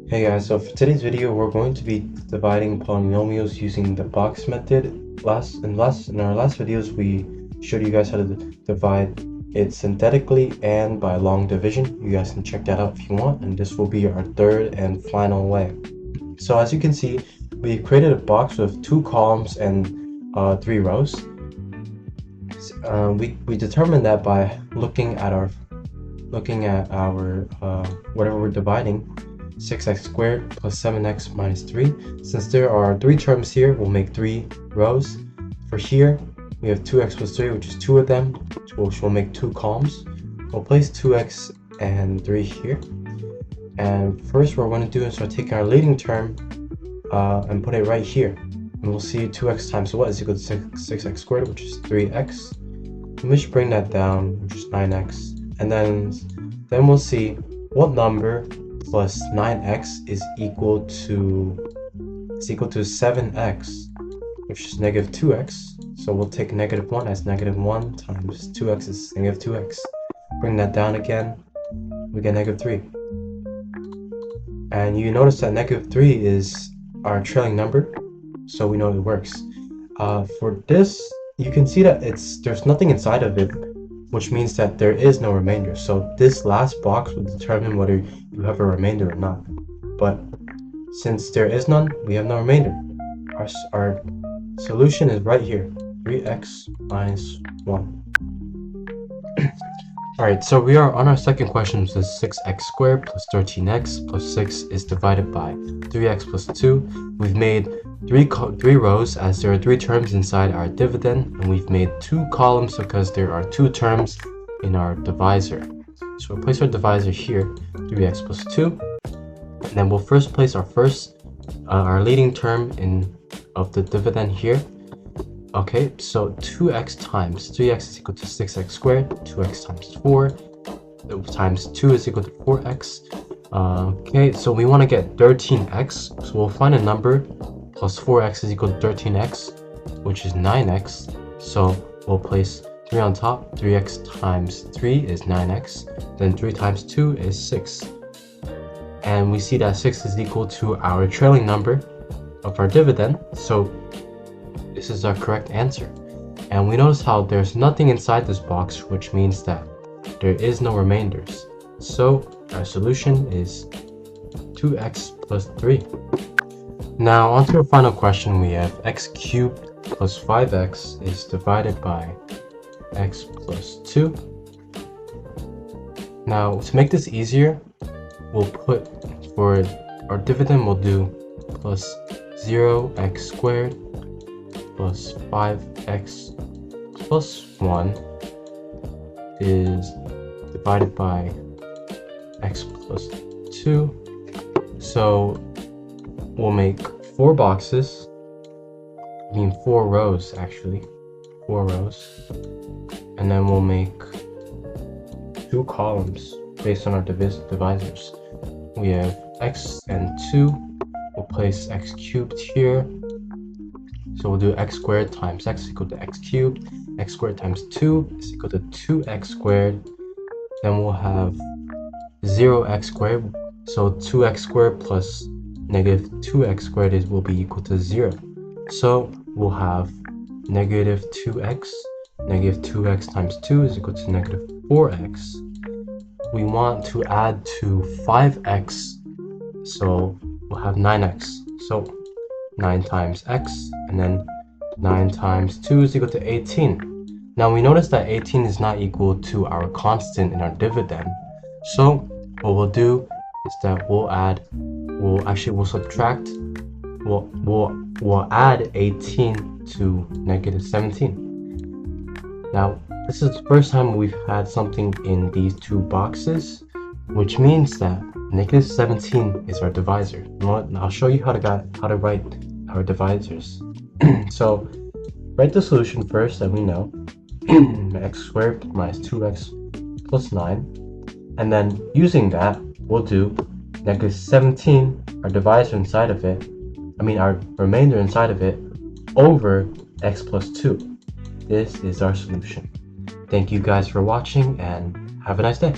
Hey guys, so for today's video we're going to be dividing polynomials using the box method. In our last videos we showed you guys how to divide it synthetically and by long division. You guys can check that out if you want, and this will be our third and final way. So as you can see, we created a box with 2 columns and 3 rows. We determined that by looking at our whatever we're dividing, 6x squared plus 7x minus 3. Since there are 3 terms here, we'll make 3 rows. For here, we have 2x plus 3, which is 2 of them, which will make 2 columns. We'll place 2x and 3 here. And first, what we're going to do is start taking our leading term and put it right here. And we'll see 2x times what is equal to 6x squared, which is 3x. And we should bring that down, which is 9x. And then we'll see what number plus 9x is equal to 7x, which is negative 2x. So we'll take negative 1 as negative 1 times 2x is negative 2x. Bring that down again, we get negative 3. And you notice that negative 3 is our trailing number, so we know it works. For this, you can see that there's nothing inside of it, which means that there is no remainder. So this last box will determine whether you have a remainder or not. But since there is none, we have no remainder. Our solution is right here, 3x minus 1. Alright, so we are on our second question, which is 6x squared plus 13x plus 6 is divided by 3x plus 2. We've made 3 rows as there are 3 terms inside our dividend, and we've made 2 columns because there are 2 terms in our divisor. So we'll place our divisor here, 3x plus 2, and then we'll first place our leading term of the dividend here. Okay, so 2x times 3x is equal to 6x squared, 2x times 4 times 2 is equal to 4x. Okay, so we want to get 13x, so we'll find a number plus 4x is equal to 13x, which is 9x. So we'll place 3 on top. 3x times 3 is 9x. Then 3 times 2 is 6. And we see that 6 is equal to our trailing number of our dividend. So this is our correct answer. And we notice how there's nothing inside this box, which means that there is no remainders. So our solution is 2x plus 3. Now, on to our final question. We have x cubed plus 5x is divided by x plus 2. Now, to make this easier, we'll put, for our dividend, we'll do plus 0x squared plus 5x plus 1 is divided by x plus 2. So we'll make 4 boxes, 4 rows actually, 4 rows, and then we'll make 2 columns based on our divisors. We have x and 2, we'll place x cubed here, so we'll do x squared times x is equal to x cubed, x squared times 2 is equal to 2x squared, then we'll have 0x squared, so 2x squared plus negative 2x squared will be equal to 0. So we'll have negative 2x. Negative 2x times 2 is equal to negative 4x. We want to add to 5x, so we'll have 9x. So 9 times x, and then 9 times 2 is equal to 18. Now we notice that 18 is not equal to our constant in our dividend. So what we'll do is that we'll add 18 to negative 17. Now, this is the first time we've had something in these 2 boxes, which means that negative 17 is our divisor. I'll show you how to write our divisors. So, write the solution first that we know, x squared minus 2x plus 9, and then using that, we'll do negative 17, our divisor inside of it, our remainder inside of it, over x plus 2. This is our solution. Thank you guys for watching, and have a nice day.